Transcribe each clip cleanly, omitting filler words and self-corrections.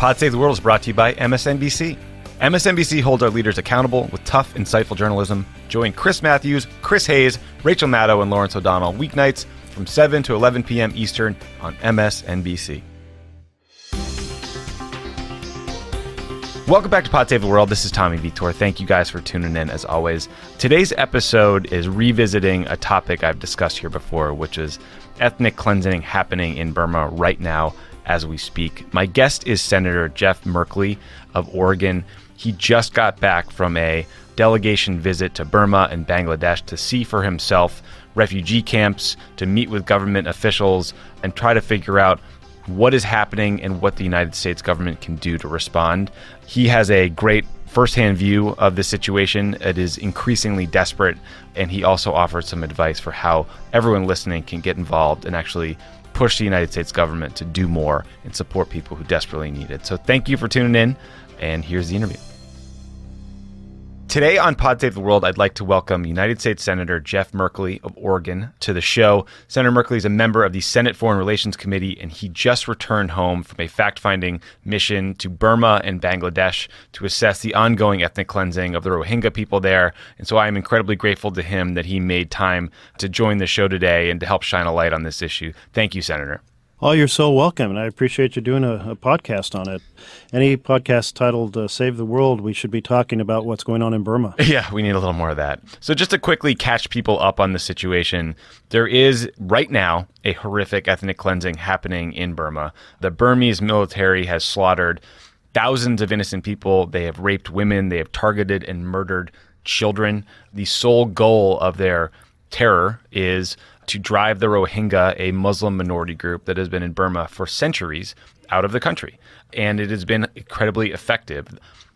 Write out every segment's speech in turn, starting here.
Pod Save the World is brought to you by MSNBC. MSNBC holds our leaders accountable with tough, insightful journalism. Join Chris Matthews, Chris Hayes, Rachel Maddow, and Lawrence O'Donnell weeknights from 7 to 11 p.m. Eastern on MSNBC. Welcome back to Pod Save the World. This is Tommy Vietor. Thank you guys for tuning in, as always. Today's episode is revisiting a topic I've discussed here before, which is ethnic cleansing happening in Burma right now as we speak. My guest is Senator Jeff Merkley of Oregon. He just got back from a delegation visit to Burma and Bangladesh to see for himself refugee camps, to meet with government officials, and try to figure out what is happening and what the United States government can do to respond. He has a great firsthand view of the situation. It is increasingly desperate, and he also offers some advice for how everyone listening can get involved and actually push the United States government to do more and support people who desperately need it. So thank you for tuning in, and here's the interview. Today on Pod Save the World, I'd like to welcome United States Senator Jeff Merkley of Oregon to the show. Senator Merkley is a member of the Senate Foreign Relations Committee, and he just returned home from a fact-finding mission to Burma and Bangladesh to assess the ongoing ethnic cleansing of the Rohingya people there. And so I am incredibly grateful to him that he made time to join the show today and to help shine a light on this issue. Thank you, Senator. Oh, you're so welcome, and I appreciate you doing a podcast on it. Any podcast titled Save the World, we should be talking about what's going on in Burma. Yeah, we need a little more of that. So just to quickly catch people up on the situation, there is right now a horrific ethnic cleansing happening in Burma. The Burmese military has slaughtered thousands of innocent people. They have raped women. They have targeted and murdered children. The sole goal of their terror is to drive the Rohingya, a Muslim minority group that has been in Burma for centuries, out of the country. And it has been incredibly effective.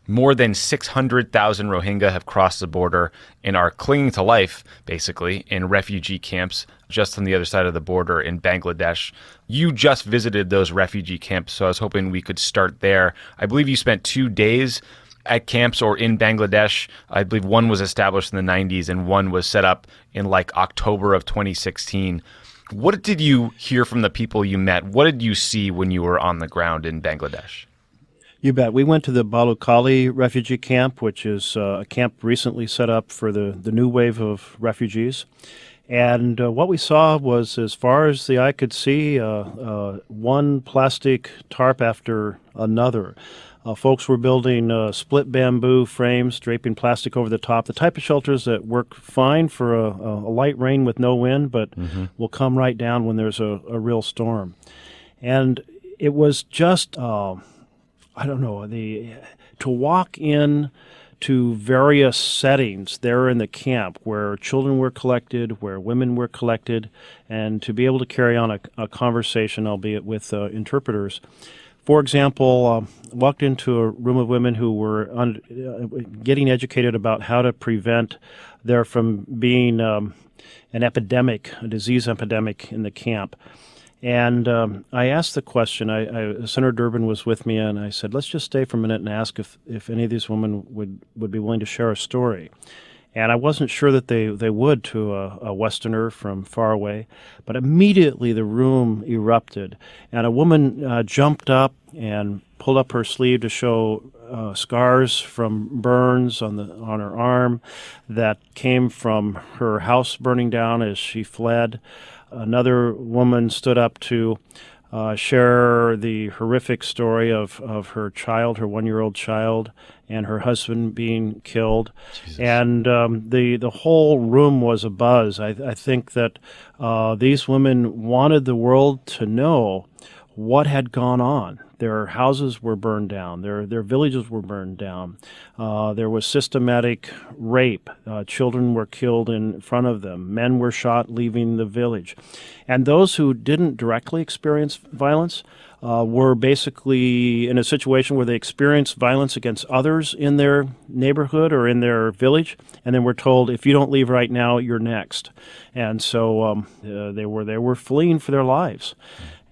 More than 600,000 Rohingya have crossed the border and are clinging to life, basically, in refugee camps just on the other side of the border in Bangladesh. You just visited those refugee camps, so I was hoping we could start there. I believe you spent 2 days at camps or in Bangladesh. I believe one was established in the 90s and one was set up in like October of 2016. What did you hear from the people you met? What did you see when you were on the ground in Bangladesh? You bet. We went to the Balukali refugee camp, which is a camp recently set up for the new wave of refugees. And what we saw was, as far as the eye could see, one plastic tarp after another. Folks were building split bamboo frames, draping plastic over the top, the type of shelters that work fine for a light rain with no wind, but will come right down when there's a real storm. And it was just, to walk in to various settings there in the camp where children were collected, where women were collected, and to be able to carry on a conversation, albeit with interpreters. For example, walked into a room of women who were getting educated about how to prevent there from being an epidemic, a disease epidemic in the camp. And I asked the question, Senator Durbin was with me, and I said, let's just stay for a minute and ask if any of these women would be willing to share a story. And I wasn't sure that they would to a Westerner from far away, but immediately the room erupted, and a woman jumped up and pulled up her sleeve to show scars from burns on her arm that came from her house burning down as she fled. Another woman stood up to share the horrific story of her child, her 1-year-old child, and her husband being killed. Jesus. And the whole room was abuzz. I think that these women wanted the world to know what had gone on. Their houses were burned down. Their villages were burned down. There was systematic rape. Children were killed in front of them. Men were shot leaving the village. And those who didn't directly experience violence were basically in a situation where they experienced violence against others in their neighborhood or in their village, and then were told, if you don't leave right now, you're next. And so they were fleeing for their lives.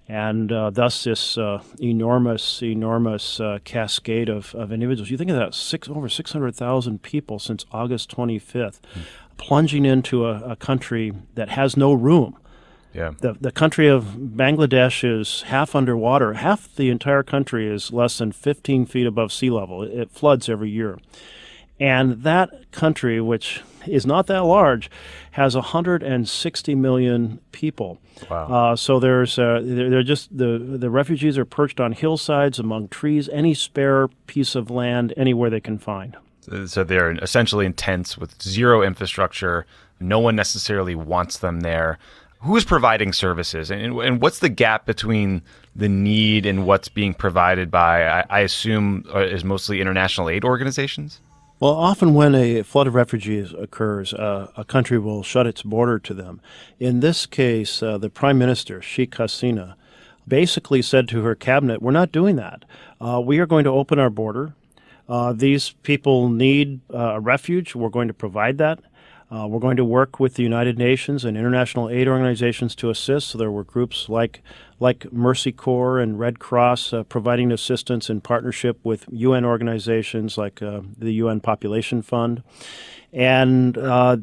And thus this enormous cascade of individuals. You think of that, over 600,000 people since August 25th, plunging into a country that has no room Yeah. The country of Bangladesh is half underwater. Half the entire country is less than 15 feet above sea level. It floods every year. And that country, which is not that large, has 160 million people. Wow. So they're just the refugees are perched on hillsides, among trees, any spare piece of land, anywhere they can find. So they're essentially in tents with zero infrastructure. No one necessarily wants them there. Who is providing services, and what's the gap between the need and what's being provided by, I assume, is mostly international aid organizations? Well, often when a flood of refugees occurs, a country will shut its border to them. In this case, the Prime Minister, Sheikh Hasina, basically said to her cabinet, we're not doing that. We are going to open our border. These people need a refuge. We're going to provide that. We're going to work with the United Nations and international aid organizations to assist. So there were groups like Mercy Corps and Red Cross providing assistance in partnership with UN organizations like the UN Population Fund. And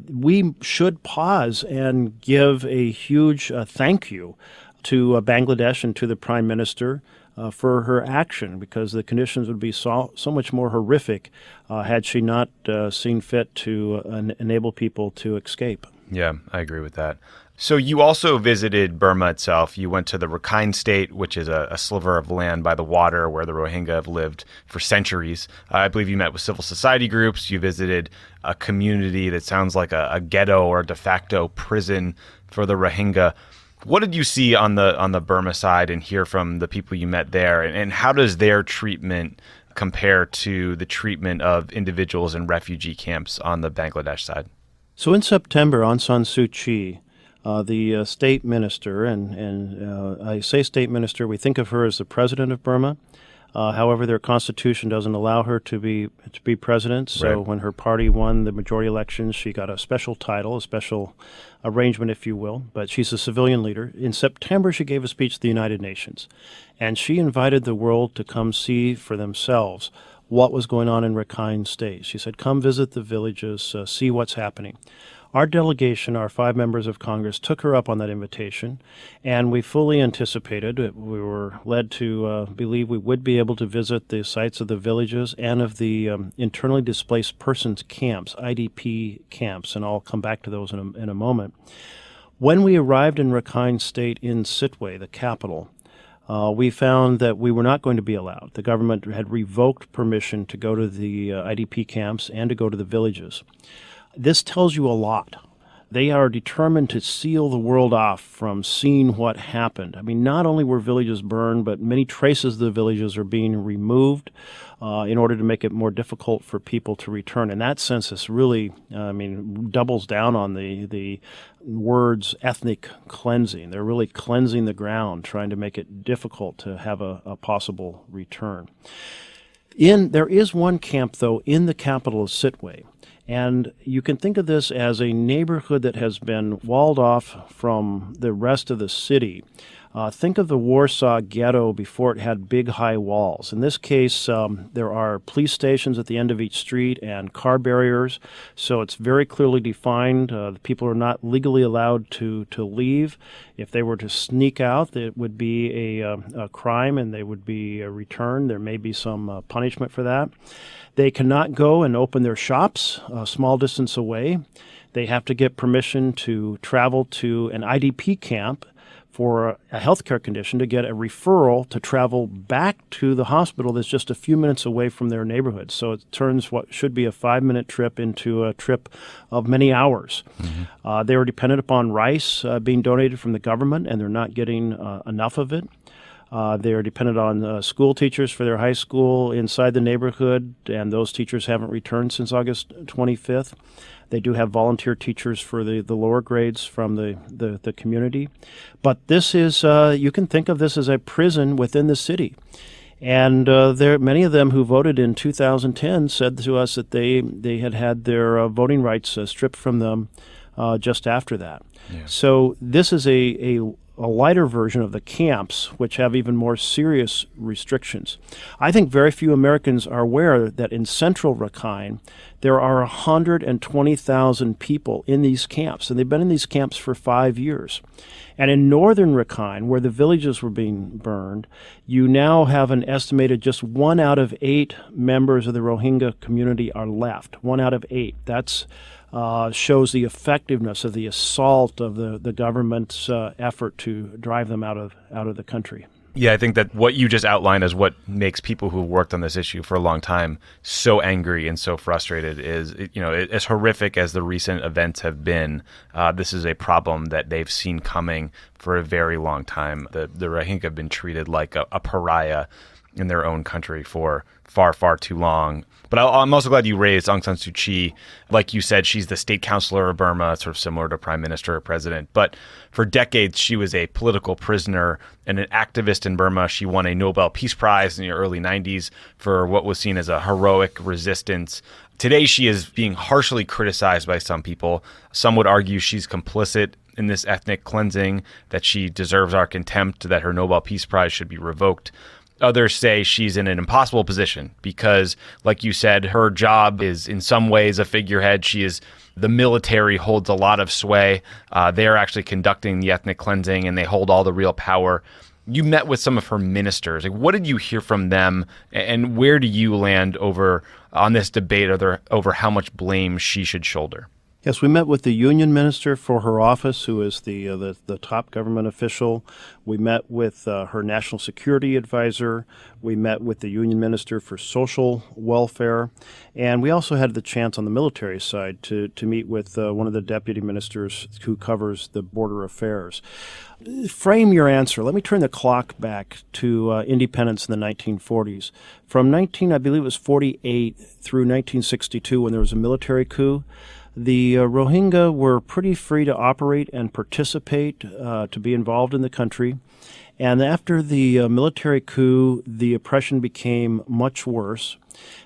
we should pause and give a huge thank you to Bangladesh and to the Prime Minister for her action, because the conditions would be so much more horrific had she not seen fit to enable people to escape. Yeah, I agree with that. So you also visited Burma itself. You went to the Rakhine State, which is a sliver of land by the water where the Rohingya have lived for centuries. I believe you met with civil society groups. You visited a community that sounds like a ghetto or a de facto prison for the Rohingya. What did you see on the Burma side and hear from the people you met there? And how does their treatment compare to the treatment of individuals in refugee camps on the Bangladesh side? So in September, Aung San Suu Kyi, the state minister, and I say state minister, we think of her as the president of Burma. However, their constitution doesn't allow her to be president. So Right. when her party won the majority elections, she got a special title, a special arrangement, if you will. But she's a civilian leader. In September, she gave a speech to the United Nations, and she invited the world to come see for themselves what was going on in Rakhine State. She said, come visit the villages, see what's happening. Our delegation, our 5 members of Congress, took her up on that invitation, and we fully anticipated, we were led to believe we would be able to visit the sites of the villages and of the internally displaced persons camps, IDP camps, and I'll come back to those in a moment. When we arrived in Rakhine State in Sitwe, the capital, we found that we were not going to be allowed. The government had revoked permission to go to the IDP camps and to go to the villages. This tells you a lot. They are determined to seal the world off from seeing what happened. I mean, not only were villages burned, but many traces of the villages are being removed in order to make it more difficult for people to return. In that sense, this really, doubles down on the words ethnic cleansing. They're really cleansing the ground, trying to make it difficult to have a possible return. There is one camp, though, in the capital of Sitwe. And you can think of this as a neighborhood that has been walled off from the rest of the city. Think of the Warsaw Ghetto before it had big, high walls. In this case, there are police stations at the end of each street and car barriers, so it's very clearly defined. The people are not legally allowed to leave. If they were to sneak out, it would be a crime and they would be returned. There may be some punishment for that. They cannot go and open their shops a small distance away. They have to get permission to travel to an IDP camp for a healthcare condition to get a referral to travel back to the hospital that's just a few minutes away from their neighborhood. So it turns what should be a 5-minute trip into a trip of many hours. Mm-hmm. They were dependent upon rice being donated from the government, and they're not getting enough of it. They are dependent on school teachers for their high school inside the neighborhood, and those teachers haven't returned since August 25th. They do have volunteer teachers for the lower grades from the community. But this is, you can think of this as a prison within the city. And many of them who voted in 2010 said to us that they had their voting rights stripped from them just after that. Yeah. So this is a a lighter version of the camps, which have even more serious restrictions. I think very few Americans are aware that in central Rakhine, there are 120,000 people in these camps, and they've been in these camps for 5 years. And in northern Rakhine, where the villages were being burned, you now have an estimated just 1 out of 8 members of the Rohingya community are left. 1 out of 8. That's shows the effectiveness of the assault of the government's effort to drive them out of the country. Yeah, I think that what you just outlined is what makes people who've worked on this issue for a long time so angry and so frustrated. Is as horrific as the recent events have been, this is a problem that they've seen coming for a very long time. The Rohingya have been treated like a pariah in their own country for far, far too long. But I'm also glad you raised Aung San Suu Kyi. Like you said, she's the state counselor of Burma, sort of similar to prime minister or president. But for decades, she was a political prisoner and an activist in Burma. She won a Nobel Peace Prize in the early 90s for what was seen as a heroic resistance. Today, she is being harshly criticized by some people. Some would argue she's complicit in this ethnic cleansing, that she deserves our contempt, that her Nobel Peace Prize should be revoked. Others say she's in an impossible position because, like you said, her job is in some ways a figurehead. The military holds a lot of sway. They're actually conducting the ethnic cleansing, and they hold all the real power. You met with some of her ministers. Like, what did you hear from them, and where do you land on this debate over how much blame she should shoulder? Yes, we met with the union minister for her office, who is the top government official. We met with her national security advisor. We met with the union minister for social welfare. And we also had the chance on the military side to meet with one of the deputy ministers who covers the border affairs. Frame your answer. Let me turn the clock back to independence in the 1940s. From I believe it was 48 through 1962, when there was a military coup, the Rohingya were pretty free to operate and participate, to be involved in the country. And after the military coup, the oppression became much worse.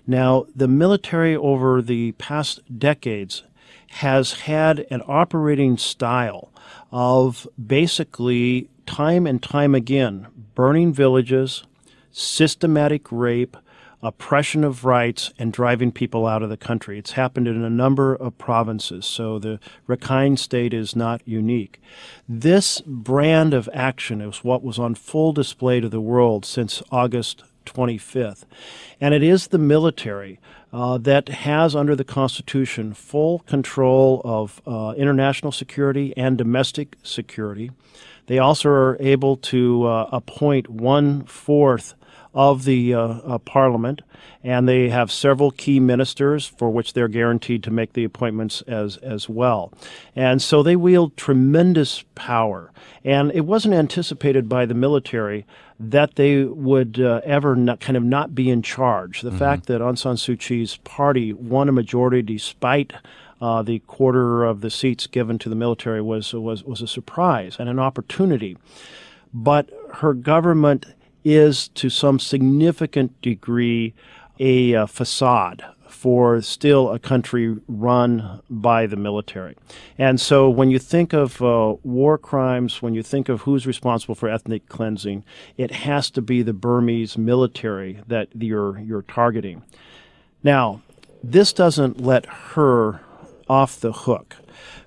Now, the military over the past decades has had an operating style of basically time and time again burning villages, systematic rape, oppression of rights, and driving people out of the country. It's happened in a number of provinces, so the Rakhine state is not unique. This brand of action is what was on full display to the world since August 25th. And it is the military that has, under the Constitution, full control of international security and domestic security. They also are able to appoint 1/4 of the parliament, and they have several key ministers for which they're guaranteed to make the appointments as well. And so they wield tremendous power. And it wasn't anticipated by the military that they would ever not be in charge. The fact that Aung San Suu Kyi's party won a majority despite the quarter of the seats given to the military was a surprise and an opportunity. But her government is to some significant degree a facade for still a country run by the military. And so when you think of war crimes, when you think of who's responsible for ethnic cleansing, it has to be the Burmese military that you're targeting. Now, this doesn't let her off the hook,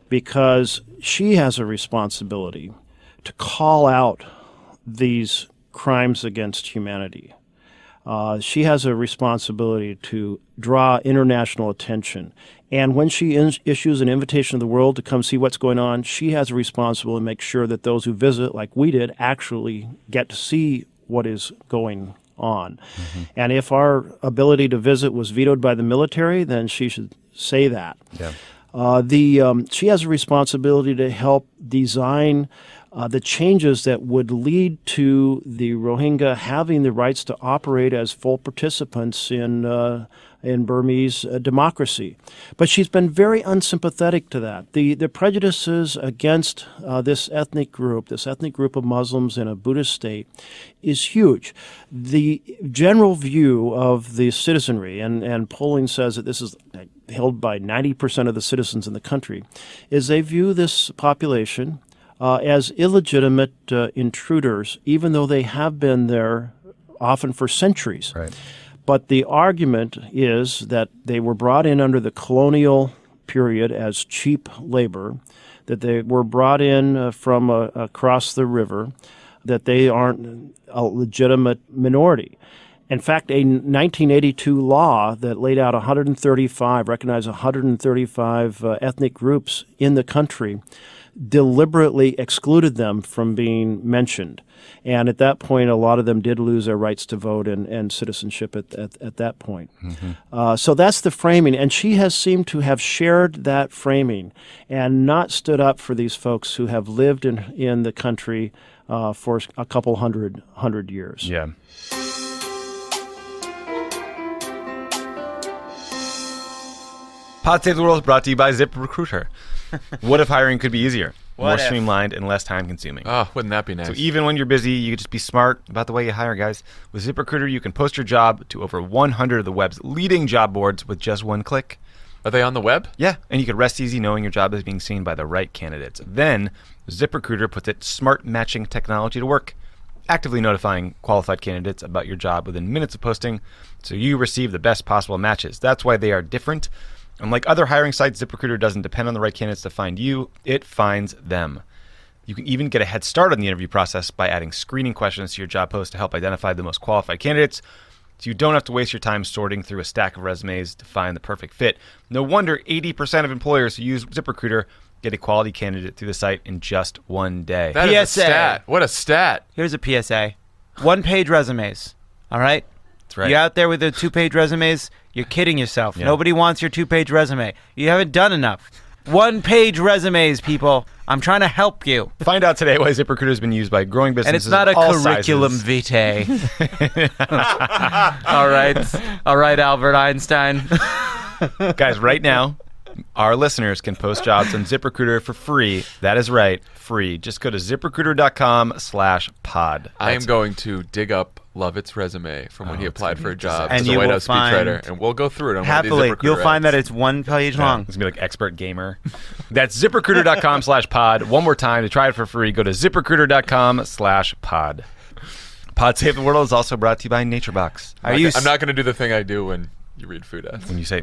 because she has a responsibility to call out these crimes against humanity. She has a responsibility to draw international attention. And when she issues an invitation to the world to come see what's going on, she has a responsibility to make sure that those who visit, like we did, actually get to see what is going on. And if our ability to visit was vetoed by the military, then she should say that. Yeah. She has a responsibility to help design the changes that would lead to the Rohingya having the rights to operate as full participants in Burmese democracy. But she's been very unsympathetic to that. The prejudices against this ethnic group of Muslims in a Buddhist state, is huge. The general view of the citizenry, and polling says that this is held by 90% of the citizens in the country, is they view this population as illegitimate intruders, even though they have been there often for centuries. Right. But the argument is that they were brought in under the colonial period as cheap labor, that they were brought in from across the river, that they aren't a legitimate minority. In fact, a 1982 law that laid out recognized 135 ethnic groups in the country, deliberately excluded them from being mentioned. And at that point, a lot of them did lose their rights to vote and citizenship at that point. Mm-hmm. So that's the framing. And she has seemed to have shared that framing and not stood up for these folks who have lived in the country for a couple hundred years. Yeah. Pod Save the World is brought to you by ZipRecruiter. What if hiring could be easier, more streamlined, and less time-consuming? Oh, wouldn't that be nice? So even when you're busy, you can just be smart about the way you hire, guys. With ZipRecruiter, you can post your job to over 100 of the web's leading job boards with just one click. Are they on the web? Yeah, and you can rest easy knowing your job is being seen by the right candidates. Then, ZipRecruiter puts its smart matching technology to work, actively notifying qualified candidates about your job within minutes of posting, so you receive the best possible matches. That's why they are different. Unlike other hiring sites, ZipRecruiter doesn't depend on the right candidates to find you. It finds them. You can even get a head start on the interview process by adding screening questions to your job post to help identify the most qualified candidates, so you don't have to waste your time sorting through a stack of resumes to find the perfect fit. No wonder 80% of employers who use ZipRecruiter get a quality candidate through the site in just one day. That is a stat. What a stat. Here's a PSA. One-page resumes, all right? That's right. You're out there with the two-page resumes, you're kidding yourself. Yeah. Nobody wants your two-page resume. You haven't done enough. One-page resumes, people. I'm trying to help you. Find out today why ZipRecruiter has been used by growing businesses. And it's not a of all curriculum sizes. vitae. All right, Albert Einstein. Guys, right now, our listeners can post jobs on ZipRecruiter for free. That is right, free. Just go to ZipRecruiter.com/pod. I am going to dig up Lovett's resume from when he applied for a job And as a you White will House find- speechwriter, and we'll go through it on Happily, one of these ZipRecruiter you'll find ads. that it's one page long. It's going to be like expert gamer. That's ZipRecruiter.com/pod. One more time to try it for free. Go to ZipRecruiter.com/pod. Pod Save the World is also brought to you by NatureBox. I'm not going to do the thing I do when you read food ads. When you say,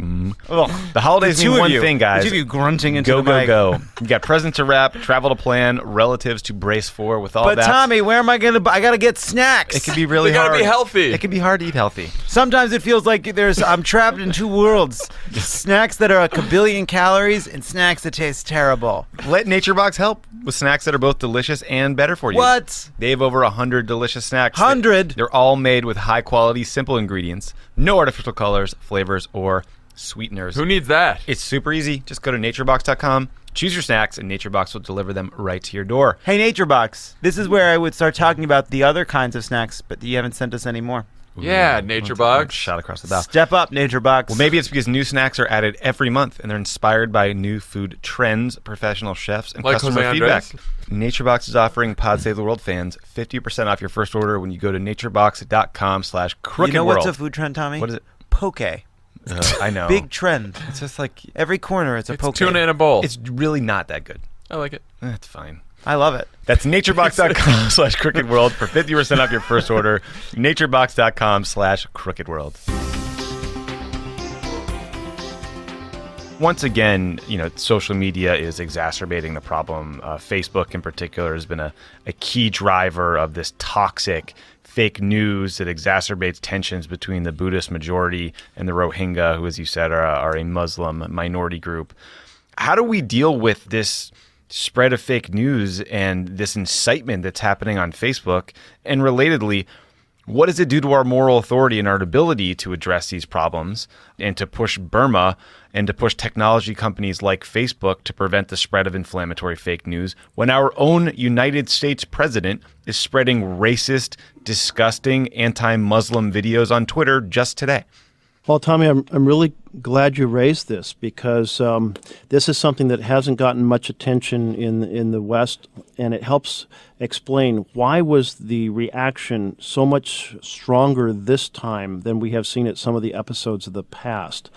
Ugh. the holidays The mean two one of you. thing, guys. The two of you grunting into Go, the mic. go. You got presents to wrap, travel to plan, relatives to brace for. With all But that, Tommy, where am I going to... I got to get snacks. it can be really They gotta hard. be healthy. It can be hard to eat healthy. Sometimes it feels like I'm trapped in two worlds. Snacks that are a kabillion calories and snacks that taste terrible. Let NatureBox help with snacks that are both delicious and better for you. What? They have over 100 delicious snacks. 100? They're all made with high-quality, simple ingredients. No artificial colors, flavors, or sweeteners. Who needs that? It's super easy. Just go to naturebox.com, choose your snacks, and NatureBox will deliver them right to your door. Hey, NatureBox. This is where I would start talking about the other kinds of snacks, but you haven't sent us any more. Yeah, Ooh, NatureBox. Shot across the bow. Step up, NatureBox. Well, maybe it's because new snacks are added every month, and they're inspired by new food trends, professional chefs, and Like customer Jose feedback. Andres? NatureBox is offering Pod Save the World fans 50% off your first order when you go to naturebox.com/crookedworld. You know what's a food trend, Tommy? What is it? Poke. I know. Big trend. It's just like, Every corner, it's a It's poke. tuna in a bowl. it's really not that good. I like it. It's fine. I love it. That's naturebox.com/crookedworld for 50% off your first order. naturebox.com/crookedworld. Once again, social media is exacerbating the problem. Facebook in particular has been a key driver of this toxic fake news that exacerbates tensions between the Buddhist majority and the Rohingya, who, as you said, are a Muslim minority group. How do we deal with this spread of fake news and this incitement that's happening on Facebook? And relatedly, what does it do to our moral authority and our ability to address these problems and to push Burma and to push technology companies like Facebook to prevent the spread of inflammatory fake news when our own United States president is spreading racist, disgusting, anti-Muslim videos on Twitter just today? Well, Tommy, I'm really glad you raised this because this is something that hasn't gotten much attention in the West, and it helps explain why was the reaction so much stronger this time than we have seen at some of the episodes of the past.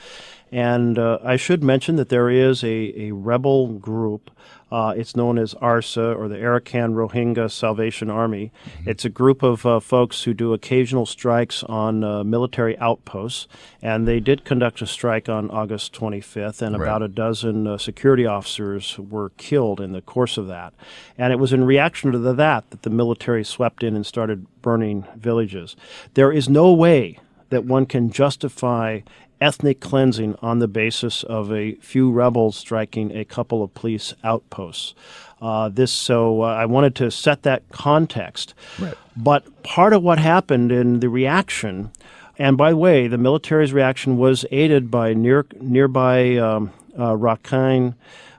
And I should mention that there is a rebel group. It's known as ARSA, or the Arakan Rohingya Salvation Army. It's a group of folks who do occasional strikes on military outposts, and they did conduct a strike on August 25th, and about a dozen security officers were killed in the course of that. And it was in reaction to that the military swept in and started burning villages. There is no way that one can justify ethnic cleansing on the basis of a few rebels striking a couple of police outposts. I wanted to set that context. Right. But part of what happened in the reaction, and by the way, the military's reaction was aided by nearby Rakhine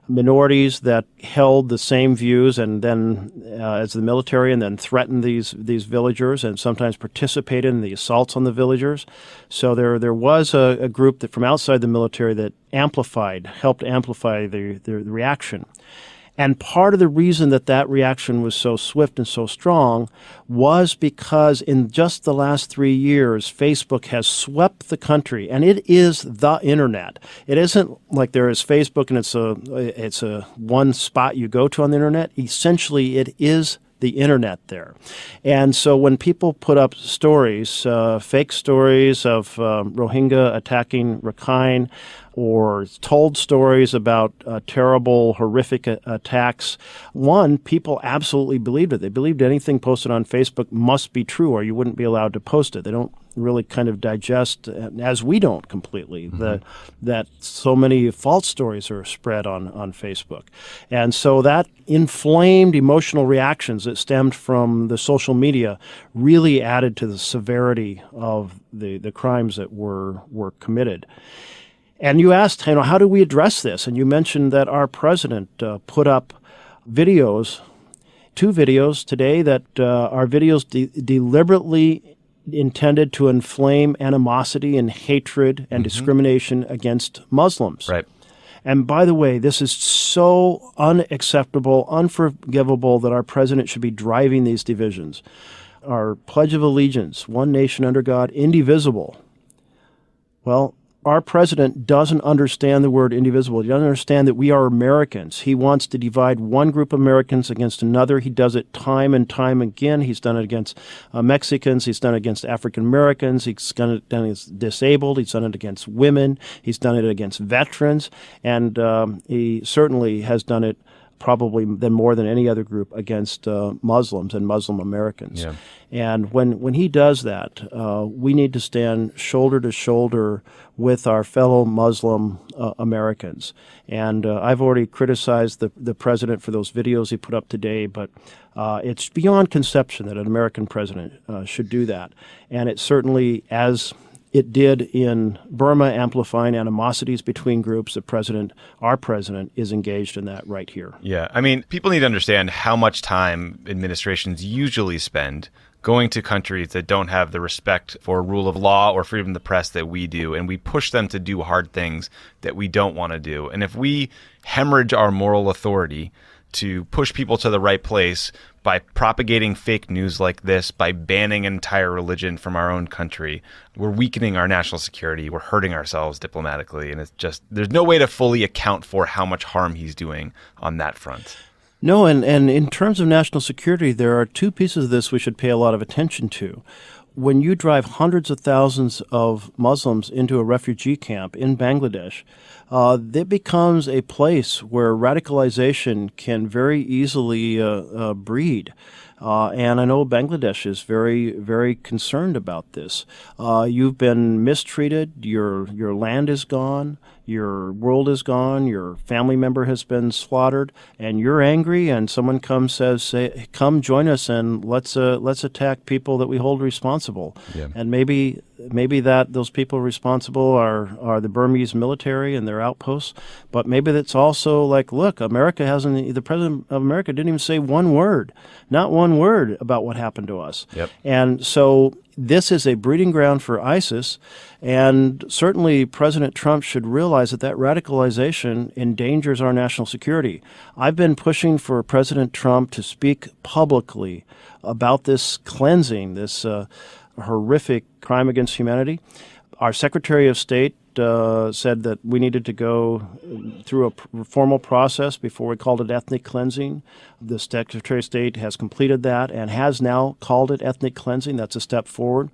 minorities that held the same views and then as the military, and then threatened these villagers and sometimes participated in the assaults on the villagers. So there was a group that from outside the military that helped amplify the reaction. And part of the reason that reaction was so swift and so strong was because in just the last 3 years, Facebook has swept the country, and it is the internet. It isn't like there is Facebook and it's a one spot you go to on the internet. Essentially, it is the internet there. And so when people put up stories, fake stories of Rohingya attacking Rakhine, or told stories about terrible, horrific attacks, people absolutely believed it. They believed anything posted on Facebook must be true, or you wouldn't be allowed to post it. They don't really kind of digest, as we don't completely, that so many false stories are spread on Facebook. And so that inflamed emotional reactions that stemmed from the social media really added to the severity of the crimes that were committed. And you asked, how do we address this? And you mentioned that our president put up two videos today that are videos deliberately intended to inflame animosity and hatred and discrimination against Muslims. Right. And by the way, this is so unacceptable, unforgivable that our president should be driving these divisions. Our Pledge of Allegiance, one nation under God, indivisible. Well, our president doesn't understand the word indivisible. He doesn't understand that we are Americans. He wants to divide one group of Americans against another. He does it time and time again. He's done it against Mexicans. He's done it against African Americans. He's done it against disabled. He's done it against women. He's done it against veterans. And he certainly has done it probably more than any other group against Muslims and Muslim Americans. Yeah. And when he does that, we need to stand shoulder to shoulder with our fellow Muslim Americans. And I've already criticized the president for those videos he put up today, but it's beyond conception that an American president should do that. And it certainly, as it did in Burma, amplifying animosities between groups, our president, is engaged in that right here. Yeah. I mean, people need to understand how much time administrations usually spend going to countries that don't have the respect for rule of law or freedom of the press that we do, and we push them to do hard things that we don't want to do. And if we hemorrhage our moral authority to push people to the right place by propagating fake news like this, by banning an entire religion from our own country, we're weakening our national security, we're hurting ourselves diplomatically, and it's just, there's no way to fully account for how much harm he's doing on that front. No, and in terms of national security, there are two pieces of this we should pay a lot of attention to. When you drive hundreds of thousands of Muslims into a refugee camp in Bangladesh, it becomes a place where radicalization can very easily breed. And I know Bangladesh is very, very concerned about this. You've been mistreated. Your land is gone. Your world is gone. Your family member has been slaughtered, and you're angry. And someone says, "Come join us, and let's attack people that we hold responsible." Yeah. And maybe that those people responsible are the Burmese military and their outposts, but maybe that's also like, look, the president of America didn't even say not one word about what happened to us. Yep. And so this is a breeding ground for ISIS, and certainly President Trump should realize that radicalization endangers our national security. I've been pushing for President Trump to speak publicly about this cleansing, this horrific crime against humanity. Our Secretary of State, said that we needed to go through a formal process before we called it ethnic cleansing. The Secretary of State has completed that and has now called it ethnic cleansing. That's a step forward.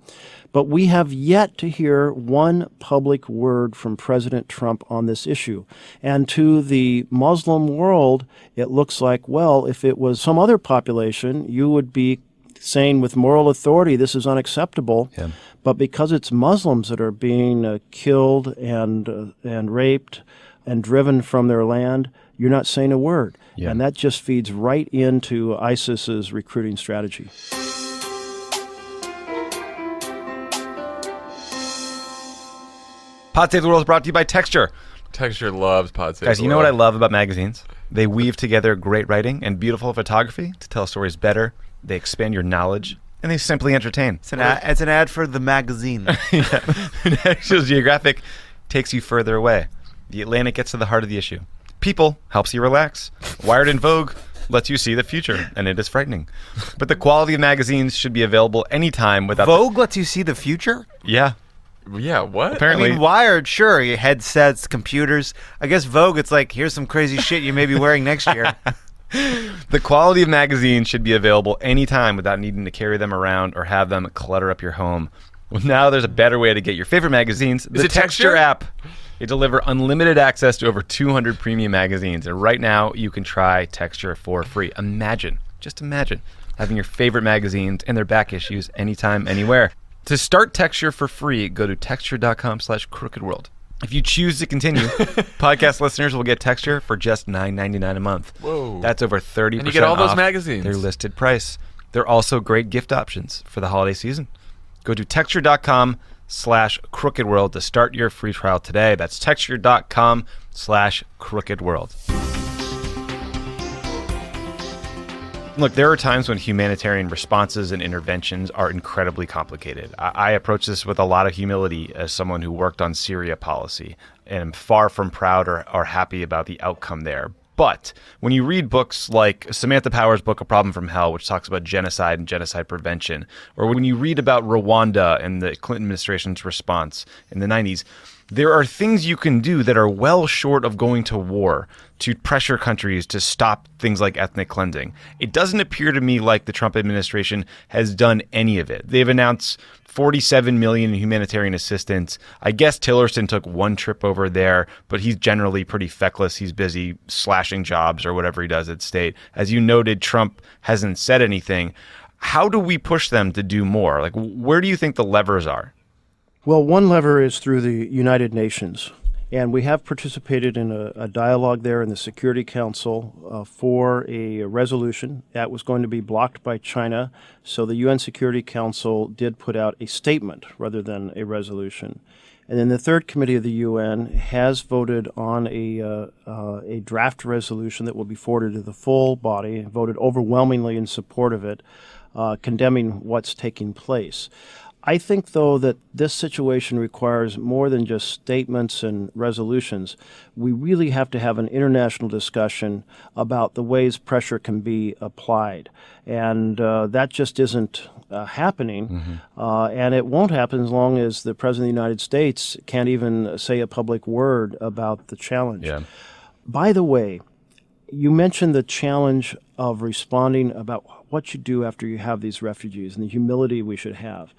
But we have yet to hear one public word from President Trump on this issue. And to the Muslim world, it looks like, well, if it was some other population, you would be saying with moral authority, this is unacceptable. Yeah. But because it's Muslims that are being killed and raped and driven from their land, you're not saying a word. Yeah. And that just feeds right into ISIS's recruiting strategy. Pod Save the World is brought to you by Texture. Texture loves Pod Save Guys, the you know World. what I love about magazines? They weave together great writing and beautiful photography to tell stories better. They expand your knowledge, and they simply entertain. It's an ad for the magazine. National Geographic takes you further away. The Atlantic gets to the heart of the issue. People helps you relax. Wired and Vogue lets you see the future, and it is frightening. But the quality of magazines should be available anytime without... Vogue lets you see the future? Yeah. Yeah, what? Apparently. I mean, Wired, sure, your headsets, computers. I guess Vogue, it's like, here's some crazy shit you may be wearing next year. The quality of magazines should be available anytime without needing to carry them around or have them clutter up your home. Well, now there's a better way to get your favorite magazines. The Texture app. They deliver unlimited access to over 200 premium magazines. And right now, you can try Texture for free. Just imagine, having your favorite magazines and their back issues anytime, anywhere. To start Texture for free, go to texture.com/crookedworld. If you choose to continue, podcast listeners will get Texture for just $9.99 a month. Whoa. That's over 30% And you get all those off magazines. their listed price. They're also great gift options for the holiday season. Go to texture.com/crookedworld to start your free trial today. That's texture.com/crookedworld. Look, there are times when humanitarian responses and interventions are incredibly complicated. I approach this with a lot of humility as someone who worked on Syria policy, and am far from proud or happy about the outcome there. But when you read books like Samantha Power's book, A Problem from Hell, which talks about genocide and genocide prevention, or when you read about Rwanda and the Clinton administration's response in the 90s, there are things you can do that are well short of going to war to pressure countries to stop things like ethnic cleansing. It doesn't appear to me like the Trump administration has done any of it. They've announced $47 million in humanitarian assistance. I guess Tillerson took one trip over there, but he's generally pretty feckless. He's busy slashing jobs or whatever he does at state. As you noted, Trump hasn't said anything. How do we push them to do more? Like, where do you think the levers are? Well, one lever is through the United Nations, and we have participated in a dialogue there in the Security Council for a resolution that was going to be blocked by China, so the UN Security Council did put out a statement rather than a resolution. And then the Third Committee of the UN has voted on a draft resolution that will be forwarded to the full body, voted overwhelmingly in support of it, condemning what's taking place. I think, though, that this situation requires more than just statements and resolutions. We really have to have an international discussion about the ways pressure can be applied. And that just isn't happening. And it won't happen as long as the President of the United States can't even say a public word about the challenge. Yeah. By the way, you mentioned the challenge of responding about what you do after you have these refugees and the humility we should have.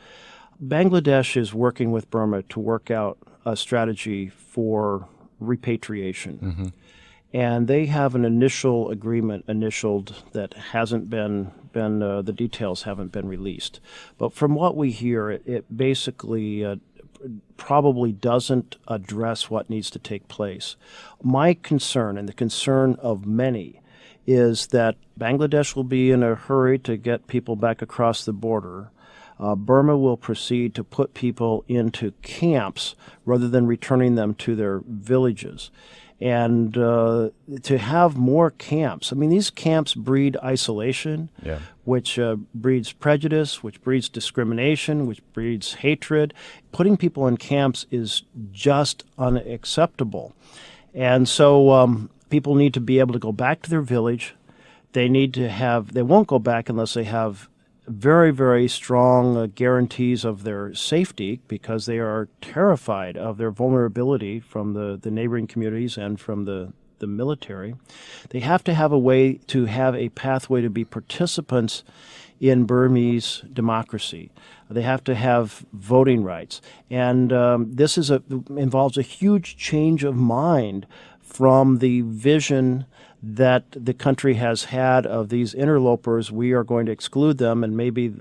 Bangladesh is working with Burma to work out a strategy for repatriation. And they have an initial agreement initialed that hasn't been the details haven't been released. But from what we hear, it basically probably doesn't address what needs to take place. My concern, and the concern of many, is that Bangladesh will be in a hurry to get people back across the border. Burma will proceed to put people into camps rather than returning them to their villages. And to have more camps, I mean, these camps breed isolation, which breeds prejudice, which breeds discrimination, which breeds hatred. Putting people in camps is just unacceptable. And so people need to be able to go back to their village. They won't go back unless they have very, very strong guarantees of their safety because they are terrified of their vulnerability from the neighboring communities and from the military. They have to have a way to have a pathway to be participants in Burmese democracy. They have to have voting rights. And this involves a huge change of mind from the vision that the country has had of these interlopers. We are going to exclude them, and maybe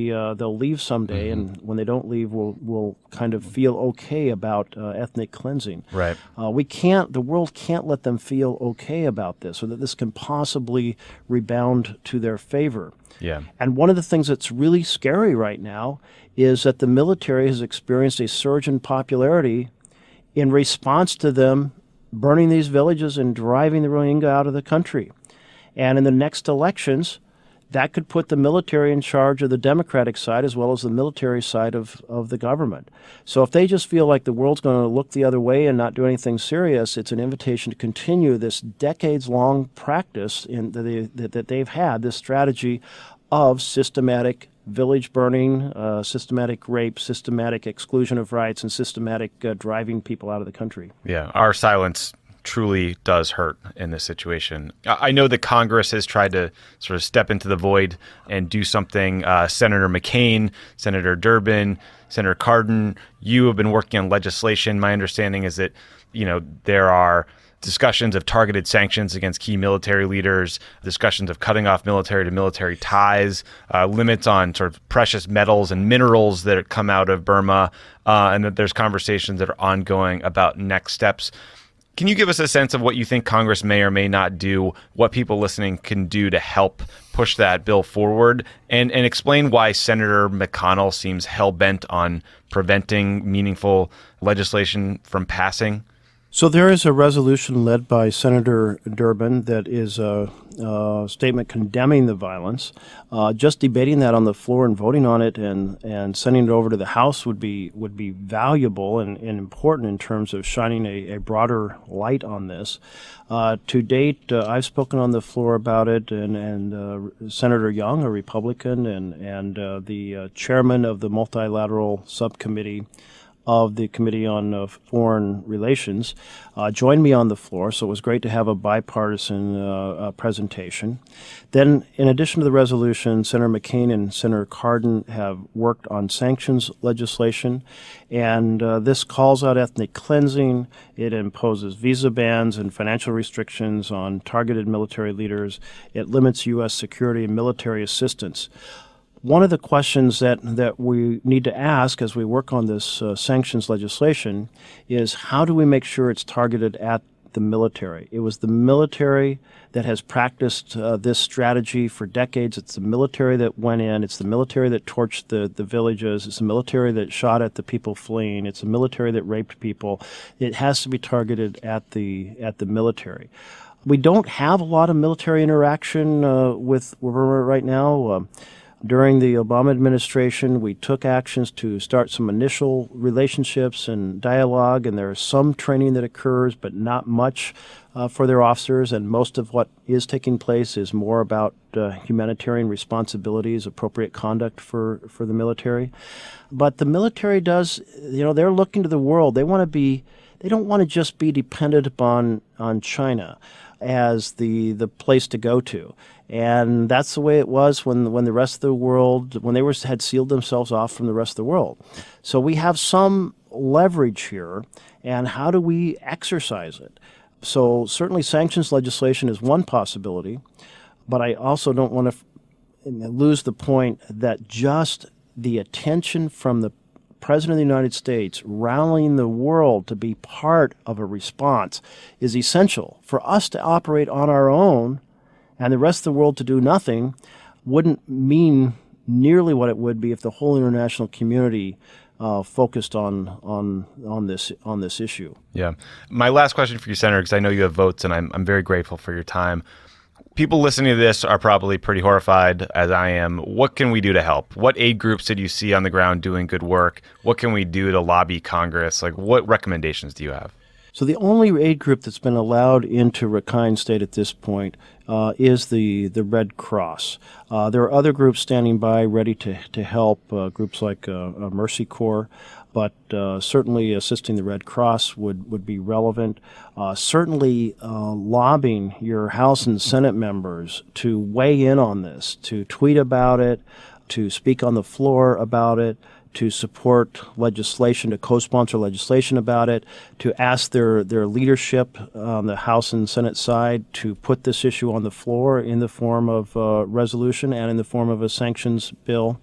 they'll leave someday. And when they don't leave, we'll kind of feel okay about ethnic cleansing. Right. The world can't let them feel okay about this, or that this can possibly rebound to their favor. Yeah. And one of the things that's really scary right now is that the military has experienced a surge in popularity in response to them burning these villages and driving the Rohingya out of the country. And in the next elections, that could put the military in charge of the democratic side as well as the military side of the government. So if they just feel like the world's going to look the other way and not do anything serious, it's an invitation to continue this decades-long practice that they've had, this strategy of systematic village burning, systematic rape, systematic exclusion of rights, and systematic driving people out of the country. Yeah, our silence truly does hurt in this situation. I know that Congress has tried to sort of step into the void and do something. Senator McCain, Senator Durbin, Senator Cardin, you have been working on legislation. My understanding is that, there are discussions of targeted sanctions against key military leaders, discussions of cutting off military to military ties, limits on sort of precious metals and minerals that come out of Burma, and that there's conversations that are ongoing about next steps. Can you give us a sense of what you think Congress may or may not do, what people listening can do to help push that bill forward, and explain why Senator McConnell seems hell-bent on preventing meaningful legislation from passing? So there is a resolution led by Senator Durbin that is a statement condemning the violence. Just debating that on the floor and voting on it and sending it over to the House would be valuable and important in terms of shining a broader light on this. To date, I've spoken on the floor about it, and Senator Young, a Republican, and the chairman of the multilateral subcommittee of the Committee on Foreign Relations, joined me on the floor, so it was great to have a bipartisan presentation. Then, in addition to the resolution, Senator McCain and Senator Cardin have worked on sanctions legislation, and this calls out ethnic cleansing. It imposes visa bans and financial restrictions on targeted military leaders. It limits U.S. security and military assistance. One of the questions that we need to ask as we work on this sanctions legislation is, how do we make sure it's targeted at the military? It was the military that has practiced this strategy for decades. It's the military that went in. It's the military that torched the villages. It's the military that shot at the people fleeing. It's the military that raped people. It has to be targeted at the military. We don't have a lot of military interaction with Burma right now. During the Obama administration, we took actions to start some initial relationships and dialogue, and there is some training that occurs, but not much for their officers, and most of what is taking place is more about humanitarian responsibilities, appropriate conduct for the military. But the military does, they're looking to the world. They don't want to just be dependent upon China as the place to go to. And that's the way it was when the rest of the world, when they had sealed themselves off from the rest of the world. So we have some leverage here, and how do we exercise it? So certainly sanctions legislation is one possibility, but I also don't want to lose the point that just the attention from the President of the United States rallying the world to be part of a response is essential. For us to operate on our own and the rest of the world to do nothing wouldn't mean nearly what it would be if the whole international community focused on this issue. Yeah. My last question for you, Senator, because I know you have votes, and I'm very grateful for your time. People listening to this are probably pretty horrified, as I am. What can we do to help? What aid groups did you see on the ground doing good work? What can we do to lobby Congress? What recommendations do you have? So the only aid group that's been allowed into Rakhine State at this point is the Red Cross. There are other groups standing by ready to help, groups like Mercy Corps, but certainly assisting the Red Cross would be relevant. Certainly lobbying your House and Senate members to weigh in on this, to tweet about it, to speak on the floor about it, to support legislation, to co-sponsor legislation about it, to ask their leadership on the House and Senate side to put this issue on the floor in the form of a resolution and in the form of a sanctions bill.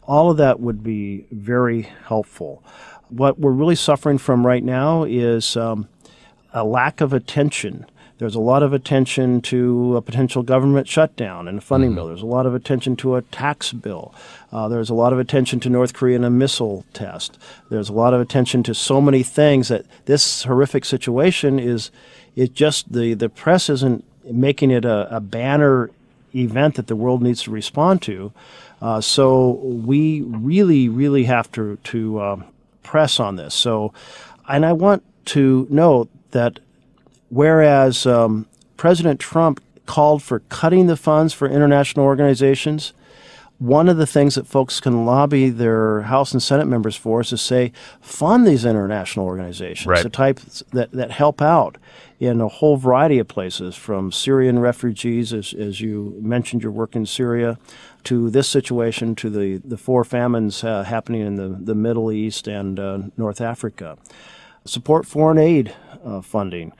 All of that would be very helpful. What we're really suffering from right now is a lack of attention. There's a lot of attention to a potential government shutdown and a funding bill. There's a lot of attention to a tax bill. There's a lot of attention to North Korea and a missile test. There's a lot of attention to so many things that this horrific situation is just the press isn't making it a banner event that the world needs to respond to. So we really, really have to press on this. So, and I want to note that whereas President Trump called for cutting the funds for international organizations, one of the things that folks can lobby their House and Senate members for is to say, fund these international organizations, right, the types that help out in a whole variety of places, from Syrian refugees, as you mentioned your work in Syria, to this situation, to the four famines happening in the Middle East and North Africa. Support foreign aid funding.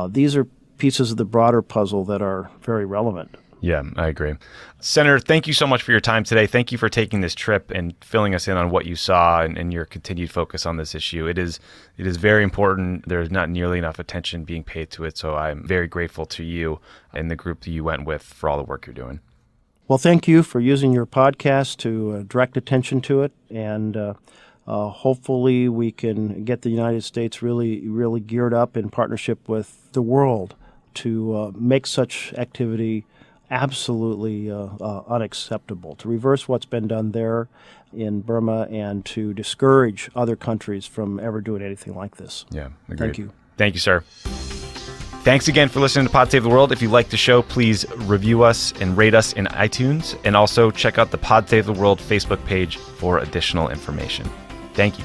These are pieces of the broader puzzle that are very relevant. Yeah, I agree. Senator, thank you so much for your time today. Thank you for taking this trip and filling us in on what you saw and your continued focus on this issue. It is very important. There's not nearly enough attention being paid to it, so I'm very grateful to you and the group that you went with for all the work you're doing. Well, thank you for using your podcast to direct attention to it, and hopefully we can get the United States really, really geared up in partnership with the world to make such activity absolutely unacceptable, to reverse what's been done there in Burma and to discourage other countries from ever doing anything like this. Yeah, agreed. Thank you. Thank you, sir. Thanks again for listening to Pod Save the World. If you like the show, please review us and rate us in iTunes, and also check out the Pod Save the World Facebook page for additional information. Thank you.